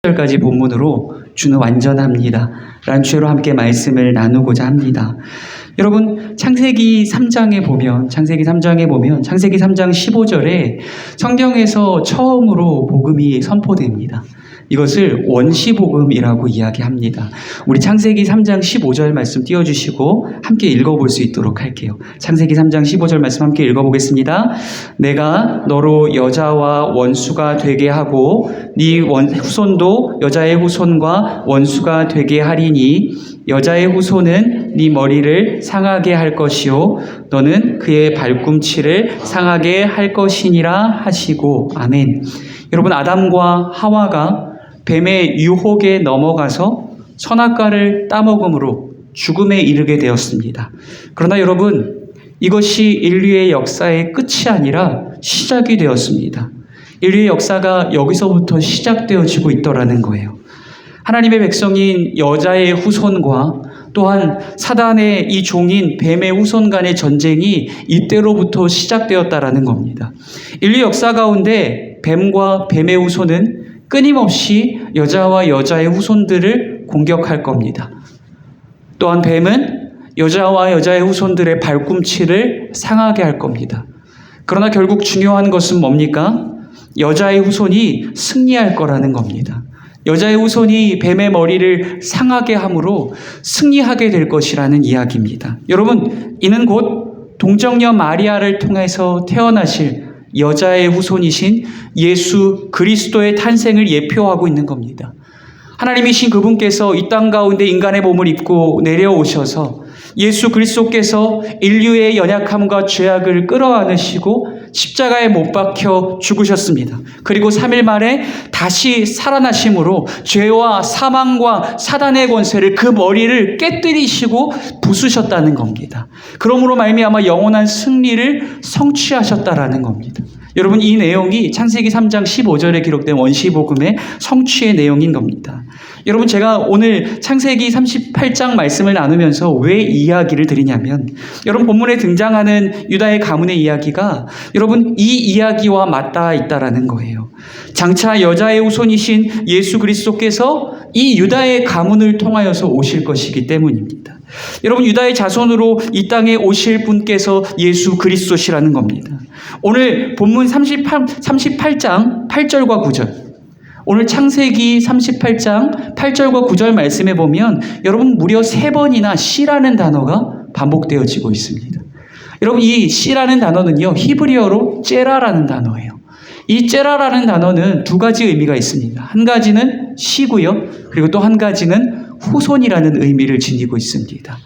까지 본문으로 주는 완전합니다 라는 주제로 함께 말씀을 나누고자 합니다. 여러분, 창세기 3장에 보면 창세기 3장 15절에 성경에서 처음으로 복음이 선포됩니다. 이것을 원시복음이라고 이야기합니다. 우리 창세기 3장 15절 말씀 띄워주시고 함께 읽어볼 수 있도록 할게요. 창세기 3장 15절 말씀 함께 읽어보겠습니다. 내가 너로 여자와 원수가 되게 하고 네 후손도 여자의 후손과 원수가 되게 하리니 여자의 후손은 네 머리를 상하게 할 것이요 너는 그의 발꿈치를 상하게 할 것이니라 하시고. 아멘. 여러분, 아담과 하와가 뱀의 유혹에 넘어가서 선악과를 따먹음으로 죽음에 이르게 되었습니다. 그러나 여러분, 이것이 인류의 역사의 끝이 아니라 시작이 되었습니다. 인류의 역사가 여기서부터 시작되어지고 있더라는 거예요. 하나님의 백성인 여자의 후손과 또한 사단의 이 종인 뱀의 후손 간의 전쟁이 이때로부터 시작되었다라는 겁니다. 인류 역사 가운데 뱀과 뱀의 후손은 끊임없이 여자와 여자의 후손들을 공격할 겁니다. 또한 뱀은 여자와 여자의 후손들의 발꿈치를 상하게 할 겁니다. 그러나 결국 중요한 것은 뭡니까? 여자의 후손이 승리할 거라는 겁니다. 여자의 후손이 뱀의 머리를 상하게 함으로 승리하게 될 것이라는 이야기입니다. 여러분, 이는 곧 동정녀 마리아를 통해서 태어나실 여자의 후손이신 예수 그리스도의 탄생을 예표하고 있는 겁니다. 하나님이신 그분께서 이 땅 가운데 인간의 몸을 입고 내려오셔서 예수 그리스도께서 인류의 연약함과 죄악을 끌어안으시고 십자가에 못 박혀 죽으셨습니다. 그리고 3일 만에 다시 살아나심으로 죄와 사망과 사단의 권세를 그 머리를 깨뜨리시고 부수셨다는 겁니다. 그러므로 말미암아 영원한 승리를 성취하셨다라는 겁니다. 여러분, 이 내용이 창세기 3장 15절에 기록된 원시복음의 성취의 내용인 겁니다. 여러분, 제가 오늘 창세기 38장 말씀을 나누면서 왜 이 이야기를 드리냐면, 여러분, 본문에 등장하는 유다의 가문의 이야기가 여러분 이 이야기와 맞닿아 있다라는 거예요. 장차 여자의 후손이신 예수 그리스도께서 이 유다의 가문을 통하여서 오실 것이기 때문입니다. 여러분, 유다의 자손으로 이 땅에 오실 분께서 예수 그리스도시라는 겁니다. 오늘 본문 38장 8절과 9절, 오늘 창세기 38장 8절과 9절 말씀에 보면 여러분 무려 3번이나 씨라는 단어가 반복되어지고 있습니다. 여러분, 이 씨라는 단어는요, 히브리어로 째라라는 단어예요. 이 째라라는 단어는 두 가지 의미가 있습니다. 한 가지는 씨고요, 그리고 또 한 가지는 후손이라는 의미를 지니고 있습니다.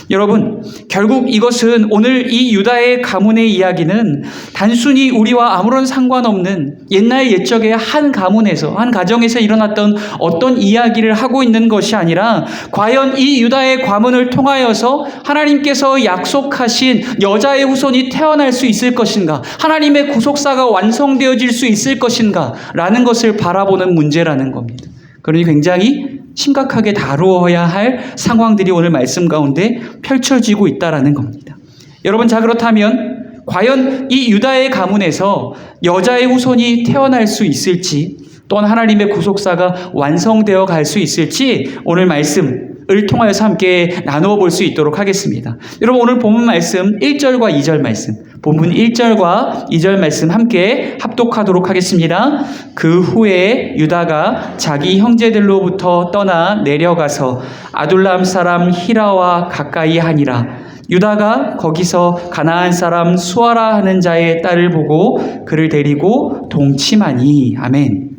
여러분, 결국 이것은 오늘 이 유다의 가문의 이야기는 단순히 우리와 아무런 상관없는 옛날 옛적의 한 가문에서, 한 가정에서 일어났던 어떤 이야기를 하고 있는 것이 아니라 과연 이 유다의 가문을 통하여서 하나님께서 약속하신 여자의 후손이 태어날 수 있을 것인가, 하나님의 구속사가 완성되어질 수 있을 것인가 라는 것을 바라보는 문제라는 겁니다. 그러니 굉장히 심각하게 다루어야 할 상황들이 오늘 말씀 가운데 펼쳐지고 있다라는 겁니다. 여러분, 자, 그렇다면 과연 이 유다의 가문에서 여자의 후손이 태어날 수 있을지, 또한 하나님의 구속사가 완성되어 갈 수 있을지 오늘 말씀을 통하여서 함께 나누어 볼 수 있도록 하겠습니다. 여러분, 오늘 본문 말씀 1절과 2절 말씀, 본문 1절과 2절 말씀 함께 합독하도록 하겠습니다. 그 후에 유다가 자기 형제들로부터 떠나 내려가서 아둘람 사람 히라와 가까이 하니라. 유다가 거기서 가나안 사람 수아라 하는 자의 딸을 보고 그를 데리고 동침하니. 아멘.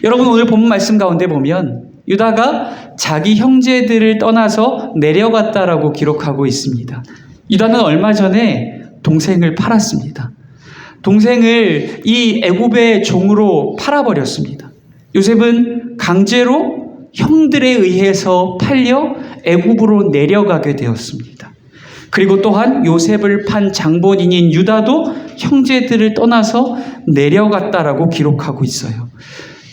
여러분, 오늘 본문 말씀 가운데 보면 유다가 자기 형제들을 떠나서 내려갔다라고 기록하고 있습니다. 유다는 얼마 전에 동생을 팔았습니다. 동생을 이 애굽의 종으로 팔아버렸습니다. 요셉은 강제로 형들에 의해서 팔려 애굽으로 내려가게 되었습니다. 그리고 또한 요셉을 판 장본인인 유다도 형제들을 떠나서 내려갔다라고 기록하고 있어요.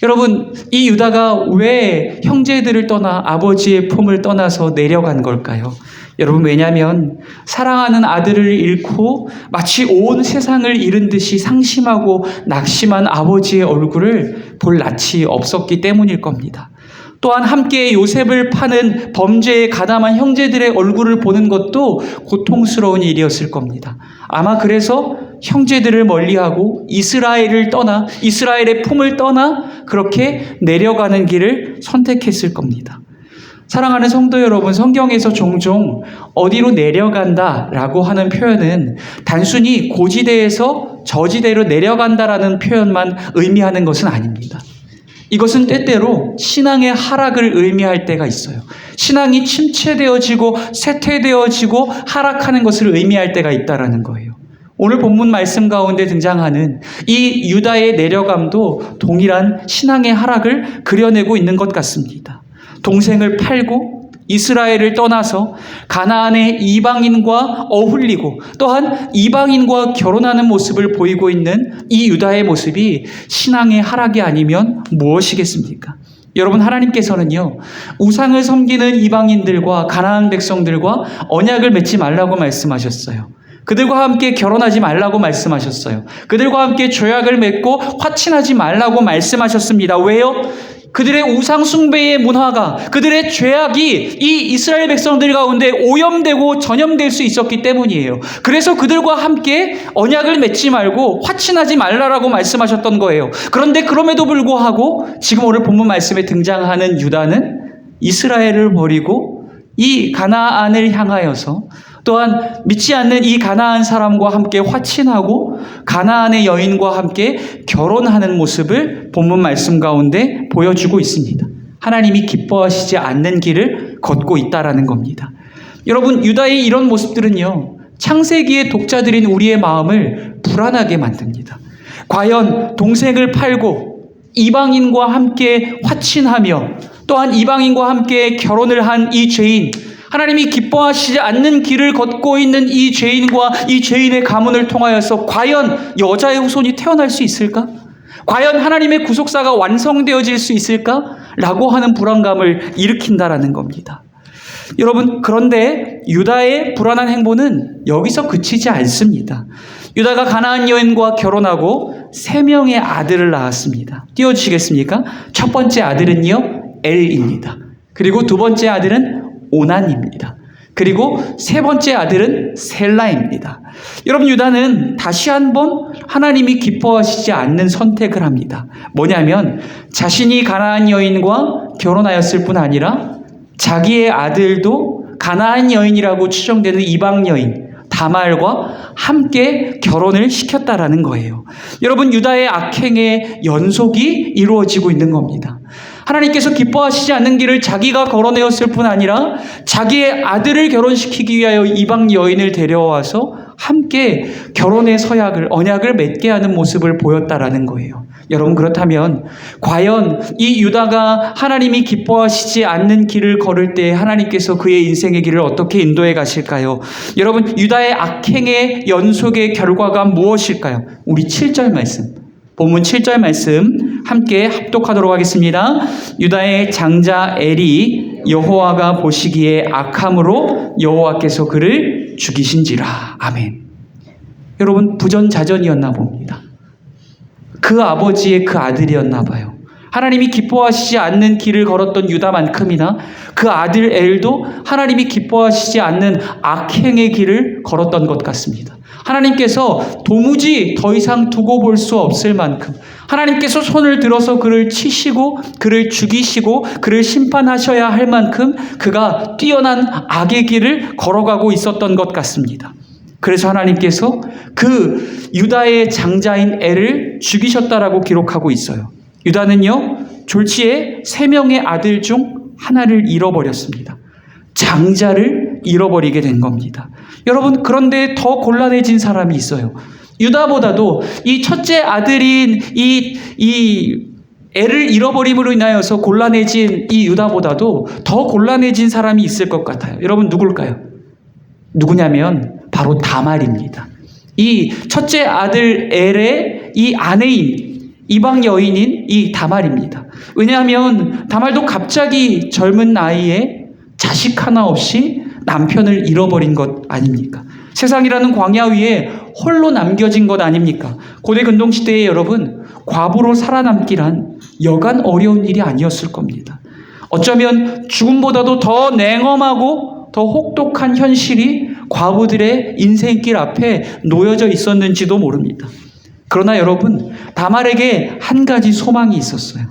여러분, 이 유다가 왜 형제들을 떠나 아버지의 품을 떠나서 내려간 걸까요? 여러분, 왜냐하면 사랑하는 아들을 잃고 마치 온 세상을 잃은 듯이 상심하고 낙심한 아버지의 얼굴을 볼 낯이 없었기 때문일 겁니다. 또한 함께 요셉을 파는 범죄에 가담한 형제들의 얼굴을 보는 것도 고통스러운 일이었을 겁니다. 아마 그래서 형제들을 멀리하고 이스라엘의 품을 떠나 그렇게 내려가는 길을 선택했을 겁니다. 사랑하는 성도 여러분, 성경에서 종종 어디로 내려간다라고 하는 표현은 단순히 고지대에서 저지대로 내려간다라는 표현만 의미하는 것은 아닙니다. 이것은 때때로 신앙의 하락을 의미할 때가 있어요. 신앙이 침체되어지고 쇠퇴되어지고 하락하는 것을 의미할 때가 있다라는 거예요. 오늘 본문 말씀 가운데 등장하는 이 유다의 내려감도 동일한 신앙의 하락을 그려내고 있는 것 같습니다. 동생을 팔고 이스라엘을 떠나서 가나안의 이방인과 어울리고 또한 이방인과 결혼하는 모습을 보이고 있는 이 유다의 모습이 신앙의 하락이 아니면 무엇이겠습니까? 여러분, 하나님께서는요, 우상을 섬기는 이방인들과 가나안 백성들과 언약을 맺지 말라고 말씀하셨어요. 그들과 함께 결혼하지 말라고 말씀하셨어요. 그들과 함께 조약을 맺고 화친하지 말라고 말씀하셨습니다. 왜요? 그들의 우상 숭배의 문화가, 그들의 죄악이 이 이스라엘 백성들 가운데 오염되고 전염될 수 있었기 때문이에요. 그래서 그들과 함께 언약을 맺지 말고 화친하지 말라라고 말씀하셨던 거예요. 그런데 그럼에도 불구하고 지금 오늘 본문 말씀에 등장하는 유다는 이스라엘을 버리고 이 가나안을 향하여서 또한 믿지 않는 이 가나안 사람과 함께 화친하고 가나안의 여인과 함께 결혼하는 모습을 본문 말씀 가운데 보여주고 있습니다. 하나님이 기뻐하시지 않는 길을 걷고 있다라는 겁니다. 여러분, 유다의 이런 모습들은요, 창세기의 독자들인 우리의 마음을 불안하게 만듭니다. 과연 동생을 팔고 이방인과 함께 화친하며 또한 이방인과 함께 결혼을 한 이 죄인, 하나님이 기뻐하시지 않는 길을 걷고 있는 이 죄인과 이 죄인의 가문을 통하여서 과연 여자의 후손이 태어날 수 있을까? 과연 하나님의 구속사가 완성되어질 수 있을까? 라고 하는 불안감을 일으킨다라는 겁니다. 여러분, 그런데 유다의 불안한 행보는 여기서 그치지 않습니다. 유다가 가나안 여인과 결혼하고 3명의 아들을 낳았습니다. 띄워주시겠습니까? 첫 번째 아들은요, 엘입니다. 그리고 두 번째 아들은 오난입니다. 그리고 세 번째 아들은 셀라입니다. 여러분, 유다는 다시 한번 하나님이 기뻐하시지 않는 선택을 합니다. 뭐냐면 자신이 가나안 여인과 결혼하였을 뿐 아니라 자기의 아들도 가나안 여인이라고 추정되는 이방 여인 다말과 함께 결혼을 시켰다라는 거예요. 여러분, 유다의 악행의 연속이 이루어지고 있는 겁니다. 하나님께서 기뻐하시지 않는 길을 자기가 걸어내었을 뿐 아니라 자기의 아들을 결혼시키기 위하여 이방 여인을 데려와서 함께 결혼의 언약을 맺게 하는 모습을 보였다라는 거예요. 여러분, 그렇다면 과연 이 유다가 하나님이 기뻐하시지 않는 길을 걸을 때 하나님께서 그의 인생의 길을 어떻게 인도해 가실까요? 여러분, 유다의 악행의 연속의 결과가 무엇일까요? 우리 7절 말씀, 본문 7절 말씀 함께 합독하도록 하겠습니다. 유다의 장자 엘이 여호와가 보시기에 악함으로 여호와께서 그를 죽이신지라. 아멘. 여러분, 부전자전이었나 봅니다. 그 아버지의 그 아들이었나 봐요. 하나님이 기뻐하시지 않는 길을 걸었던 유다만큼이나 그 아들 엘도 하나님이 기뻐하시지 않는 악행의 길을 걸었던 것 같습니다. 하나님께서 도무지 더 이상 두고 볼 수 없을 만큼 하나님께서 손을 들어서 그를 치시고 그를 죽이시고 그를 심판하셔야 할 만큼 그가 뛰어난 악의 길을 걸어가고 있었던 것 같습니다. 그래서 하나님께서 그 유다의 장자인 엘을 죽이셨다라고 기록하고 있어요. 유다는요, 졸지에 3명의 아들 중 하나를 잃어버렸습니다. 장자를 잃어버리게 된 겁니다. 여러분, 그런데 더 곤란해진 사람이 있어요. 유다보다도 이 첫째 아들인 이 애를 잃어버림으로 인하여서 곤란해진 이 유다보다도 더 곤란해진 사람이 있을 것 같아요. 여러분, 누굴까요? 누구냐면 바로 다말입니다. 이 첫째 아들 엘의 이 아내인 이방 여인인 이 다말입니다. 왜냐하면 다말도 갑자기 젊은 나이에 자식 하나 없이 남편을 잃어버린 것 아닙니까? 세상이라는 광야 위에 홀로 남겨진 것 아닙니까? 고대 근동시대에 여러분, 과부로 살아남기란 여간 어려운 일이 아니었을 겁니다. 어쩌면 죽음보다도 더 냉엄하고 더 혹독한 현실이 과부들의 인생길 앞에 놓여져 있었는지도 모릅니다. 그러나 여러분, 다말에게 한 가지 소망이 있었어요.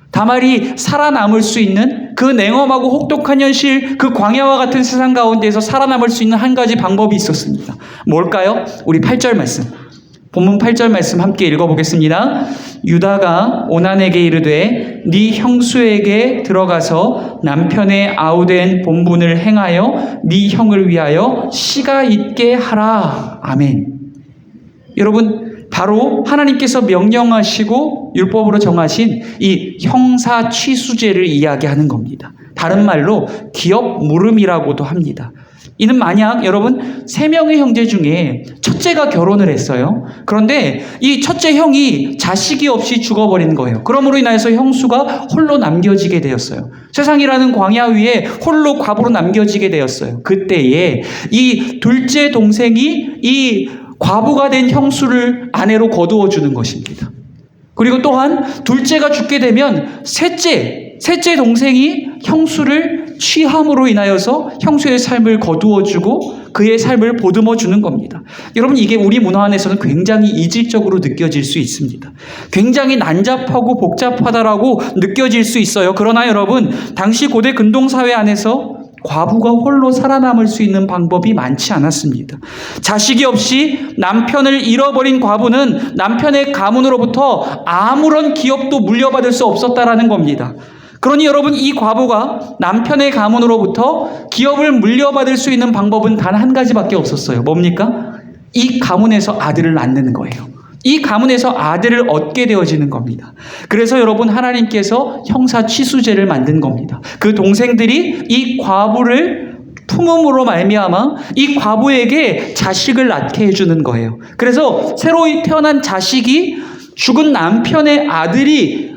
다말이 살아남을 수 있는 그 냉엄하고 혹독한 현실, 그 광야와 같은 세상 가운데에서 살아남을 수 있는 한 가지 방법이 있었습니다. 뭘까요? 우리 8절 말씀, 본문 8절 말씀 함께 읽어보겠습니다. 유다가 오난에게 이르되 네 형수에게 들어가서 남편의 아우된 본분을 행하여 네 형을 위하여 씨가 있게 하라. 아멘. 여러분, 바로 하나님께서 명령하시고 율법으로 정하신 이 형사 취수제를 이야기하는 겁니다. 다른 말로 기업 물음이라고도 합니다. 이는 만약 여러분 3명의 형제 중에 첫째가 결혼을 했어요. 그런데 이 첫째 형이 자식이 없이 죽어버린 거예요. 그러므로 인하여서 형수가 홀로 남겨지게 되었어요. 세상이라는 광야 위에 홀로 과부로 남겨지게 되었어요. 그때에 이 둘째 동생이 이 과부가 된 형수를 아내로 거두어 주는 것입니다. 그리고 또한 둘째가 죽게 되면 셋째 동생이 형수를 취함으로 인하여서 형수의 삶을 거두어 주고 그의 삶을 보듬어 주는 겁니다. 여러분, 이게 우리 문화 안에서는 굉장히 이질적으로 느껴질 수 있습니다. 굉장히 난잡하고 복잡하다라고 느껴질 수 있어요. 그러나 여러분, 당시 고대 근동사회 안에서 과부가 홀로 살아남을 수 있는 방법이 많지 않았습니다. 자식이 없이 남편을 잃어버린 과부는 남편의 가문으로부터 아무런 기업도 물려받을 수 없었다라는 겁니다. 그러니 여러분, 이 과부가 남편의 가문으로부터 기업을 물려받을 수 있는 방법은 단 한 가지밖에 없었어요. 뭡니까? 이 가문에서 아들을 낳는 거예요. 이 가문에서 아들을 얻게 되어지는 겁니다. 그래서 여러분, 하나님께서 형사 취수제를 만든 겁니다. 그 동생들이 이 과부를 품음으로 말미암아 이 과부에게 자식을 낳게 해주는 거예요. 그래서 새로 태어난 자식이 죽은 남편의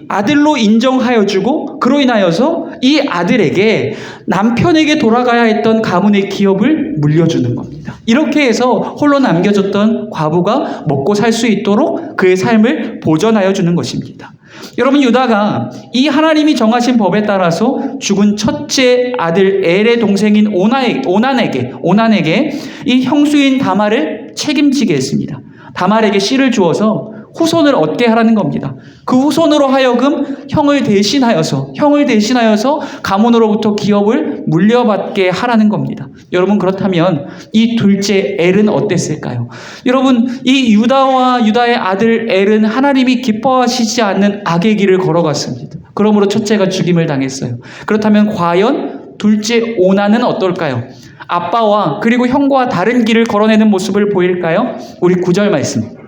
아들로 인정하여 주고, 그로 인하여서 이 아들에게 남편에게 돌아가야 했던 가문의 기업을 물려주는 겁니다. 이렇게 해서 홀로 남겨졌던 과부가 먹고 살 수 있도록 그의 삶을 보전하여 주는 것입니다. 여러분, 유다가 이 하나님이 정하신 법에 따라서 죽은 첫째 아들 엘의 동생인 오난에게 이 형수인 다말을 책임지게 했습니다. 다말에게 씨를 주어서 후손을 얻게 하라는 겁니다. 그 후손으로 하여금 형을 대신하여서 가문으로부터 기업을 물려받게 하라는 겁니다. 여러분, 그렇다면 이 둘째 엘은 어땠을까요? 여러분, 이 유다의 아들 엘은 하나님이 기뻐하시지 않는 악의 길을 걸어갔습니다. 그러므로 첫째가 죽임을 당했어요. 그렇다면 과연 둘째 오난은 어떨까요? 아빠와 그리고 형과 다른 길을 걸어내는 모습을 보일까요? 우리 9절 말씀,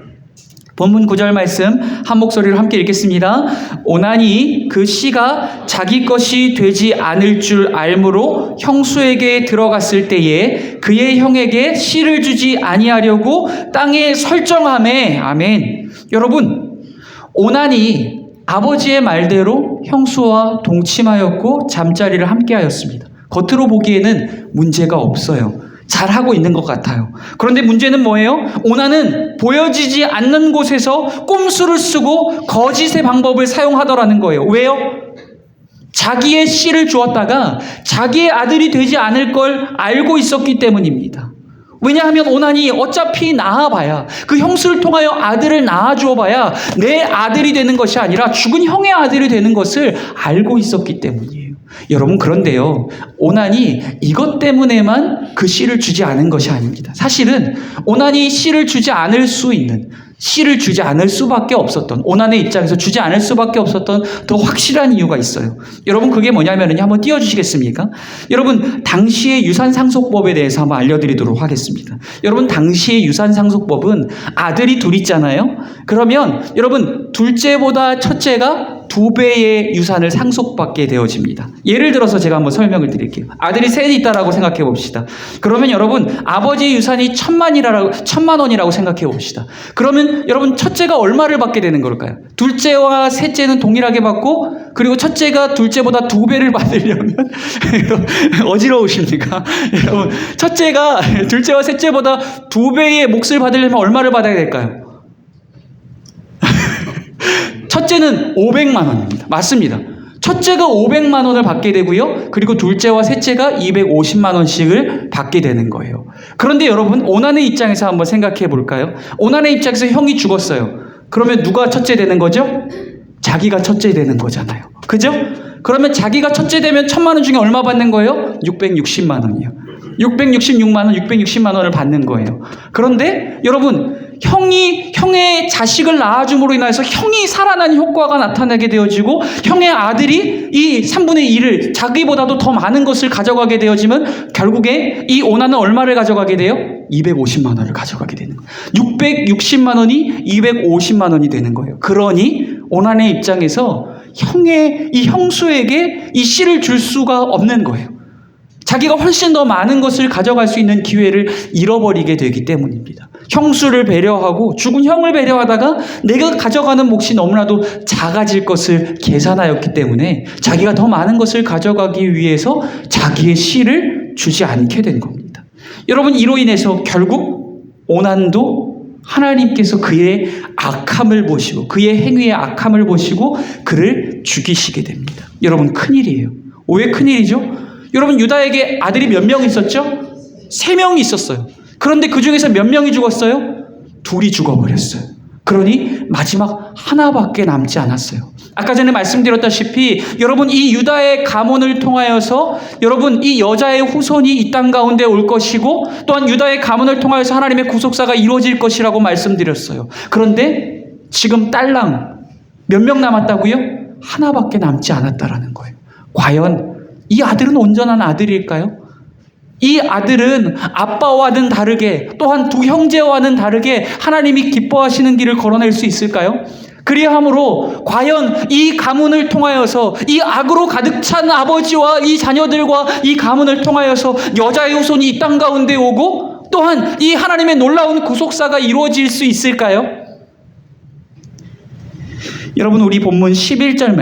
본문 9절 말씀 한 목소리로 함께 읽겠습니다. 오난이 그 씨가 자기 것이 되지 않을 줄 알므로 형수에게 들어갔을 때에 그의 형에게 씨를 주지 아니하려고 땅에 설정하매. 아멘. 여러분, 오난이 아버지의 말대로 형수와 동침하였고 잠자리를 함께하였습니다. 겉으로 보기에는 문제가 없어요. 잘하고 있는 것 같아요. 그런데 문제는 뭐예요? 오난은 보여지지 않는 곳에서 꼼수를 쓰고 거짓의 방법을 사용하더라는 거예요. 왜요? 자기의 씨를 주었다가 자기의 아들이 되지 않을 걸 알고 있었기 때문입니다. 왜냐하면 오난이 어차피 낳아봐야, 그 형수를 통하여 아들을 낳아주어봐야 내 아들이 되는 것이 아니라 죽은 형의 아들이 되는 것을 알고 있었기 때문이에요. 여러분, 그런데요, 오난이 이것 때문에만 그 씨를 주지 않은 것이 아닙니다. 사실은 오난이 씨를 주지 않을 수밖에 없었던, 오난의 입장에서 주지 않을 수밖에 없었던 더 확실한 이유가 있어요. 여러분, 그게 뭐냐면요, 한번 띄워주시겠습니까? 여러분, 당시의 유산상속법에 대해서 한번 알려드리도록 하겠습니다. 여러분, 당시의 유산상속법은 아들이 둘 있잖아요. 그러면 여러분, 둘째보다 첫째가 2배의 유산을 상속받게 되어집니다. 예를 들어서 제가 한번 설명을 드릴게요. 아들이 셋 있다라고 생각해 봅시다. 그러면 여러분, 아버지의 유산이 1,000만 원이라고 생각해 봅시다. 그러면 그러면 여러분 첫째가 얼마를 받게 되는 걸까요? 둘째와 셋째는 동일하게 받고 그리고 첫째가 둘째보다 2배를 받으려면 어지러우십니까? 여러분 첫째가 둘째와 셋째보다 2배의 몫을 받으려면 얼마를 받아야 될까요? 첫째는 500만 원입니다. 맞습니다. 첫째가 500만 원을 받게 되고요. 그리고 둘째와 셋째가 250만 원씩을 받게 되는 거예요. 그런데 여러분 오난의 입장에서 한번 생각해 볼까요? 오난의 입장에서 형이 죽었어요. 그러면 누가 첫째 되는 거죠? 자기가 첫째 되는 거잖아요. 그죠? 그러면 자기가 첫째 되면 1000만 원 중에 얼마 받는 거예요? 660만 원이요. 666만 원, 660만 원을 받는 거예요. 그런데 여러분 형의 자식을 낳아줌으로 인해서 형이 살아난 효과가 나타나게 되어지고 형의 아들이 이 3분의 1을 자기보다도 더 많은 것을 가져가게 되어지면 결국에 이 오난은 얼마를 가져가게 돼요? 250만 원을 가져가게 되는 거예요. 660만 원이 250만 원이 되는 거예요. 그러니 오난의 입장에서 이 형수에게 이 씨를 줄 수가 없는 거예요. 자기가 훨씬 더 많은 것을 가져갈 수 있는 기회를 잃어버리게 되기 때문입니다. 형수를 배려하고 죽은 형을 배려하다가 내가 가져가는 몫이 너무나도 작아질 것을 계산하였기 때문에 자기가 더 많은 것을 가져가기 위해서 자기의 씨를 주지 않게 된 겁니다. 여러분 이로 인해서 결국 오난도 하나님께서 그의 악함을 보시고 그의 행위의 악함을 보시고 그를 죽이시게 됩니다. 여러분 큰일이에요. 왜 큰일이죠? 여러분 유다에게 아들이 몇 명 있었죠? 3명이 있었어요. 그런데 그 중에서 몇 명이 죽었어요? 2이 죽어버렸어요. 그러니 마지막 하나밖에 남지 않았어요. 아까 전에 말씀드렸다시피 여러분 이 유다의 가문을 통하여서 여러분 이 여자의 후손이 이 땅 가운데 올 것이고 또한 유다의 가문을 통하여서 하나님의 구속사가 이루어질 것이라고 말씀드렸어요. 그런데 지금 딸랑 몇 명 남았다고요? 하나밖에 남지 않았다라는 거예요. 과연 이 아들은 온전한 아들일까요? 이 아들은 아빠와는 다르게 또한 2 형제와는 다르게 하나님이 기뻐하시는 길을 걸어낼 수 있을까요? 그리함으로 과연 이 가문을 통하여서 이 악으로 가득 찬 아버지와 이 자녀들과 이 가문을 통하여서 여자의 후손이 이 땅 가운데 오고 또한 이 하나님의 놀라운 구속사가 이루어질 수 있을까요? 여러분 우리 본문 11절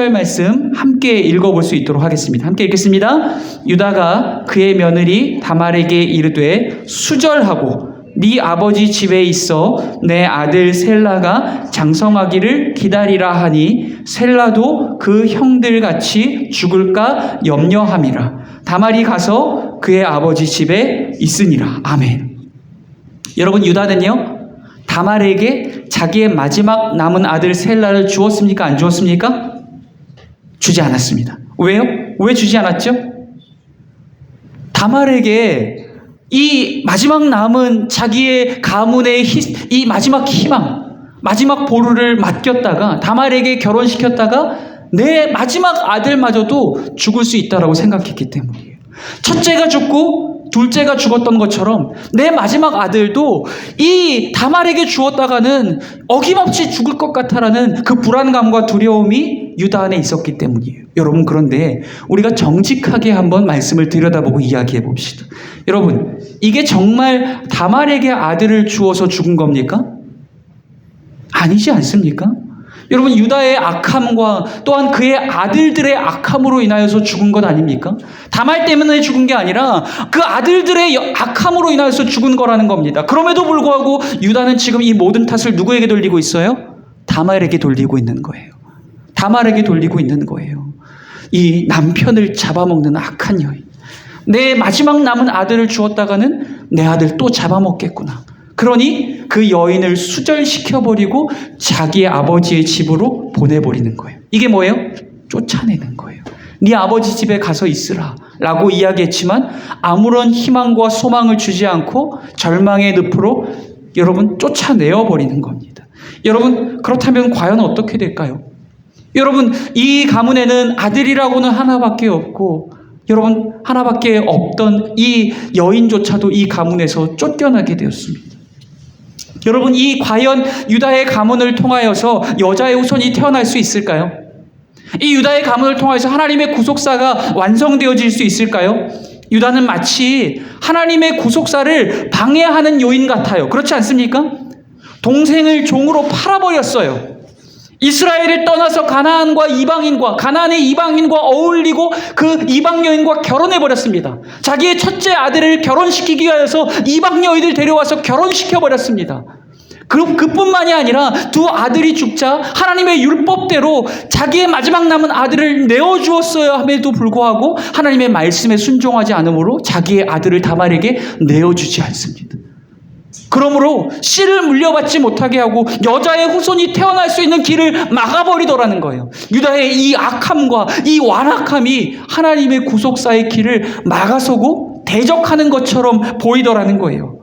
말씀 함께 읽어볼 수 있도록 하겠습니다. 함께 읽겠습니다. 유다가 그의 며느리 다말에게 이르되 수절하고 네 아버지 집에 있어 내 아들 셀라가 장성하기를 기다리라 하니 셀라도 그 형들같이 죽을까 염려함이라. 다말이 가서 그의 아버지 집에 있으니라. 아멘. 여러분 유다는요 다말에게 자기의 마지막 남은 아들 셀라를 주었습니까? 안 주었습니까? 주지 않았습니다. 왜요? 왜 주지 않았죠? 다말에게 이 마지막 남은 자기의 가문의 이 마지막 희망, 마지막 보루를 맡겼다가 다말에게 결혼시켰다가 내 마지막 아들마저도 죽을 수 있다라고 생각했기 때문이에요. 첫째가 죽고 둘째가 죽었던 것처럼 내 마지막 아들도 이 다말에게 주었다가는 어김없이 죽을 것 같다라는 그 불안감과 두려움이 유다 안에 있었기 때문이에요. 여러분 그런데 우리가 정직하게 한번 말씀을 들여다보고 이야기해 봅시다. 여러분 이게 정말 다말에게 아들을 주어서 죽은 겁니까? 아니지 않습니까? 여러분 유다의 악함과 또한 그의 아들들의 악함으로 인하여서 죽은 것 아닙니까? 다말 때문에 죽은 게 아니라 그 아들들의 악함으로 인하여서 죽은 거라는 겁니다. 그럼에도 불구하고 유다는 지금 이 모든 탓을 누구에게 돌리고 있어요? 다말에게 돌리고 있는 거예요. 다말에게 돌리고 있는 거예요. 이 남편을 잡아먹는 악한 여인. 내 마지막 남은 아들을 주었다가는 내 아들 또 잡아먹겠구나. 그러니 그 여인을 수절시켜버리고 자기의 아버지의 집으로 보내버리는 거예요. 이게 뭐예요? 쫓아내는 거예요. 네 아버지 집에 가서 있으라 라고 이야기했지만 아무런 희망과 소망을 주지 않고 절망의 늪으로 여러분 쫓아내어버리는 겁니다. 여러분 그렇다면 과연 어떻게 될까요? 여러분 이 가문에는 아들이라고는 하나밖에 없고 여러분 하나밖에 없던 이 여인조차도 이 가문에서 쫓겨나게 되었습니다. 여러분 이 과연 유다의 가문을 통하여서 여자의 후손이 태어날 수 있을까요? 이 유다의 가문을 통하여서 하나님의 구속사가 완성되어질 수 있을까요? 유다는 마치 하나님의 구속사를 방해하는 요인 같아요. 그렇지 않습니까? 동생을 종으로 팔아버렸어요. 이스라엘을 떠나서 가나안의 이방인과 어울리고 그 이방 여인과 결혼해버렸습니다. 자기의 첫째 아들을 결혼시키기 위해서 이방 여인을 데려와서 결혼시켜버렸습니다. 그뿐만이 아니라 두 아들이 죽자 하나님의 율법대로 자기의 마지막 남은 아들을 내어주었어야 함에도 불구하고 하나님의 말씀에 순종하지 않으므로 자기의 아들을 다말에게 내어주지 않습니다. 그러므로 씨를 물려받지 못하게 하고 여자의 후손이 태어날 수 있는 길을 막아버리더라는 거예요. 유다의 이 악함과 이 완악함이 하나님의 구속사의 길을 막아서고 대적하는 것처럼 보이더라는 거예요.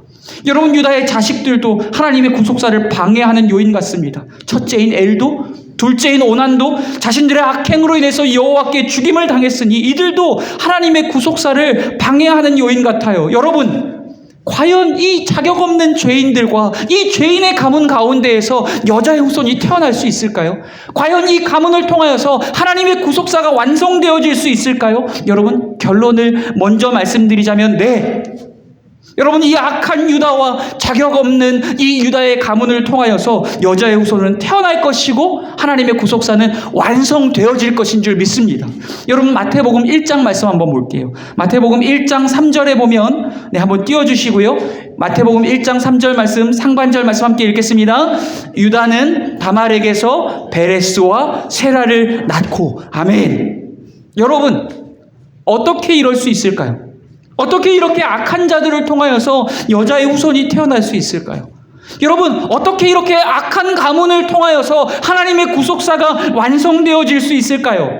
여러분, 유다의 자식들도 하나님의 구속사를 방해하는 요인 같습니다. 첫째인 엘도, 둘째인 오난도 자신들의 악행으로 인해서 여호와께 죽임을 당했으니 이들도 하나님의 구속사를 방해하는 요인 같아요. 여러분, 과연 이 자격 없는 죄인들과 이 죄인의 가문 가운데에서 여자의 후손이 태어날 수 있을까요? 과연 이 가문을 통하여서 하나님의 구속사가 완성되어질 수 있을까요? 여러분, 결론을 먼저 말씀드리자면 네. 여러분, 이 악한 유다와 자격 없는 이 유다의 가문을 통하여서 여자의 후손은 태어날 것이고 하나님의 구속사는 완성되어질 것인 줄 믿습니다. 여러분, 마태복음 1장 말씀 한번 볼게요. 마태복음 1장 3절에 보면 한번 띄워주시고요. 마태복음 1장 3절 말씀, 상반절 말씀 함께 읽겠습니다. 유다는 다말에게서 베레스와 세라를 낳고. 아멘. 여러분, 어떻게 이럴 수 있을까요? 어떻게 이렇게 악한 자들을 통하여서 여자의 후손이 태어날 수 있을까요? 여러분, 어떻게 이렇게 악한 가문을 통하여서 하나님의 구속사가 완성되어질 수 있을까요?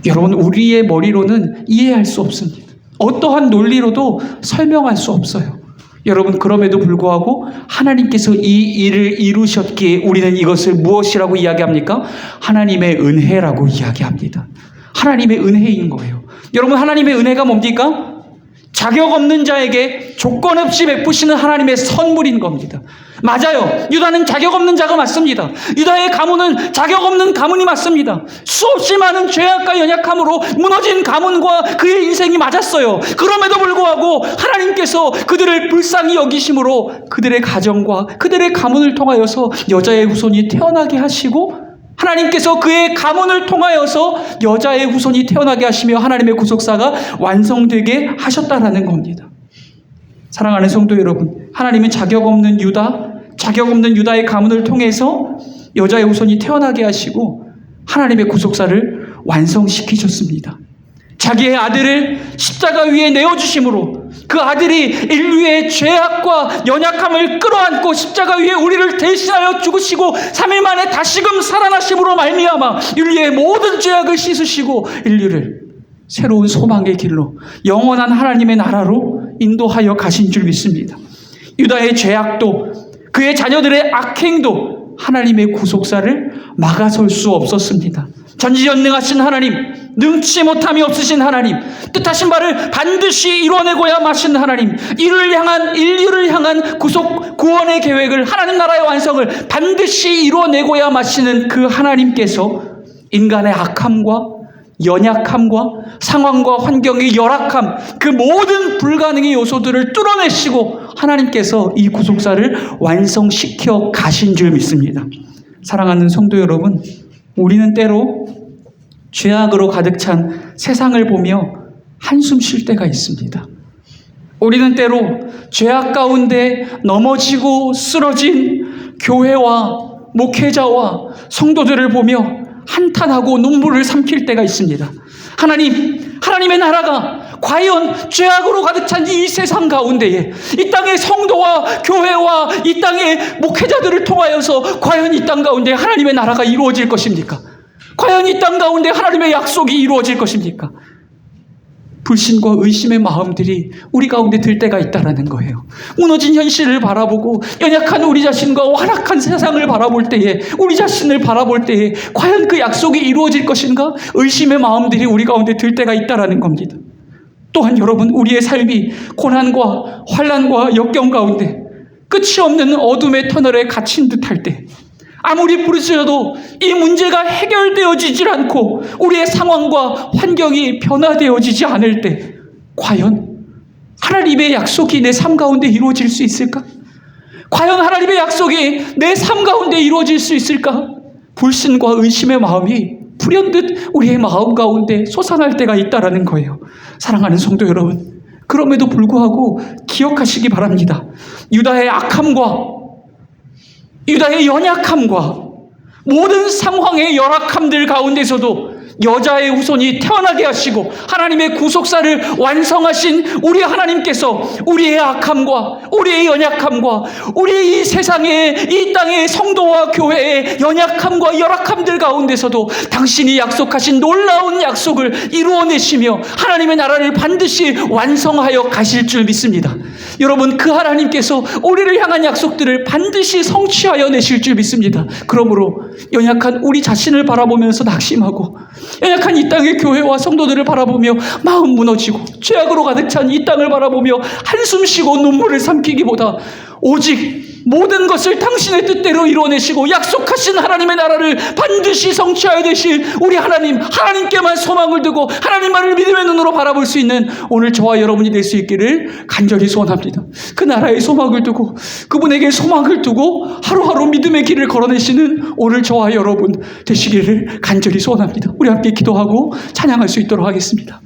여러분, 우리의 머리로는 이해할 수 없습니다. 어떠한 논리로도 설명할 수 없어요. 여러분, 그럼에도 불구하고 하나님께서 이 일을 이루셨기에 우리는 이것을 무엇이라고 이야기합니까? 하나님의 은혜라고 이야기합니다. 하나님의 은혜인 거예요. 여러분, 하나님의 은혜가 뭡니까? 자격 없는 자에게 조건 없이 베푸시는 하나님의 선물인 겁니다. 맞아요. 유다는 자격 없는 자가 맞습니다. 유다의 가문은 자격 없는 가문이 맞습니다. 수없이 많은 죄악과 연약함으로 무너진 가문과 그의 인생이 맞았어요. 그럼에도 불구하고 하나님께서 그들을 불쌍히 여기심으로 그들의 가정과 그들의 가문을 통하여서 여자의 후손이 태어나게 하시고 하나님께서 그의 가문을 통하여서 여자의 후손이 태어나게 하시며 하나님의 구속사가 완성되게 하셨다라는 겁니다. 사랑하는 성도 여러분, 하나님은 자격 없는 유다의 가문을 통해서 여자의 후손이 태어나게 하시고 하나님의 구속사를 완성시키셨습니다. 자기의 아들을 십자가 위에 내어주심으로 그 아들이 인류의 죄악과 연약함을 끌어안고 십자가 위에 우리를 대신하여 죽으시고 3일 만에 다시금 살아나심으로 말미암아 인류의 모든 죄악을 씻으시고 인류를 새로운 소망의 길로 영원한 하나님의 나라로 인도하여 가신 줄 믿습니다. 유다의 죄악도 그의 자녀들의 악행도 하나님의 구속사를 막아설 수 없었습니다. 전지전능하신 하나님, 능치 못함이 없으신 하나님, 뜻하신 바를 반드시 이뤄내고야 마신 하나님, 인류를 향한 구원의 계획을, 하나님 나라의 완성을 반드시 이뤄내고야 마시는 그 하나님께서 인간의 악함과 연약함과 상황과 환경의 열악함, 그 모든 불가능의 요소들을 뚫어내시고 하나님께서 이 구속사를 완성시켜 가신 줄 믿습니다. 사랑하는 성도 여러분, 우리는 때로 죄악으로 가득 찬 세상을 보며 한숨 쉴 때가 있습니다. 우리는 때로 죄악 가운데 넘어지고 쓰러진 교회와 목회자와 성도들을 보며 한탄하고 눈물을 삼킬 때가 있습니다. 하나님의 나라가 과연 죄악으로 가득 찬 이 세상 가운데에 이 땅의 성도와 교회와 이 땅의 목회자들을 통하여서 과연 이 땅 가운데 하나님의 나라가 이루어질 것입니까? 과연 이 땅 가운데 하나님의 약속이 이루어질 것입니까? 불신과 의심의 마음들이 우리 가운데 들 때가 있다라는 거예요. 무너진 현실을 바라보고 연약한 우리 자신과 완악한 세상을 바라볼 때에, 우리 자신을 바라볼 때에 과연 그 약속이 이루어질 것인가? 의심의 마음들이 우리 가운데 들 때가 있다라는 겁니다. 또한 여러분, 우리의 삶이 고난과 환난과 역경 가운데 끝이 없는 어둠의 터널에 갇힌 듯할 때, 아무리 부르짖어도 이 문제가 해결되어지질 않고 우리의 상황과 환경이 변화되어지지 않을 때 과연 하나님의 약속이 내 삶 가운데 이루어질 수 있을까? 과연 하나님의 약속이 내 삶 가운데 이루어질 수 있을까? 불신과 의심의 마음이 불현듯 우리의 마음 가운데 솟아날 때가 있다라는 거예요. 사랑하는 성도 여러분, 그럼에도 불구하고 기억하시기 바랍니다. 유다의 악함과 유다의 연약함과 모든 상황의 열악함들 가운데서도 여자의 후손이 태어나게 하시고 하나님의 구속사를 완성하신 우리 하나님께서 우리의 악함과 우리의 연약함과 우리의 이 세상의 이 땅의 성도와 교회의 연약함과 열악함들 가운데서도 당신이 약속하신 놀라운 약속을 이루어내시며 하나님의 나라를 반드시 완성하여 가실 줄 믿습니다. 여러분, 그 하나님께서 우리를 향한 약속들을 반드시 성취하여 내실 줄 믿습니다. 그러므로 연약한 우리 자신을 바라보면서 낙심하고 연약한 이 땅의 교회와 성도들을 바라보며 마음 무너지고 죄악으로 가득 찬 이 땅을 바라보며 한숨 쉬고 눈물을 삼키기보다 오직 모든 것을 당신의 뜻대로 이루어내시고 약속하신 하나님의 나라를 반드시 성취하여 되실 우리 하나님께만 소망을 두고 하나님만을 믿음의 눈으로 바라볼 수 있는 오늘 저와 여러분이 될 수 있기를 간절히 소원합니다. 그 나라의 소망을 두고 그분에게 소망을 두고 하루하루 믿음의 길을 걸어내시는 오늘 저와 여러분 되시기를 간절히 소원합니다. 우리 함께 기도하고 찬양할 수 있도록 하겠습니다.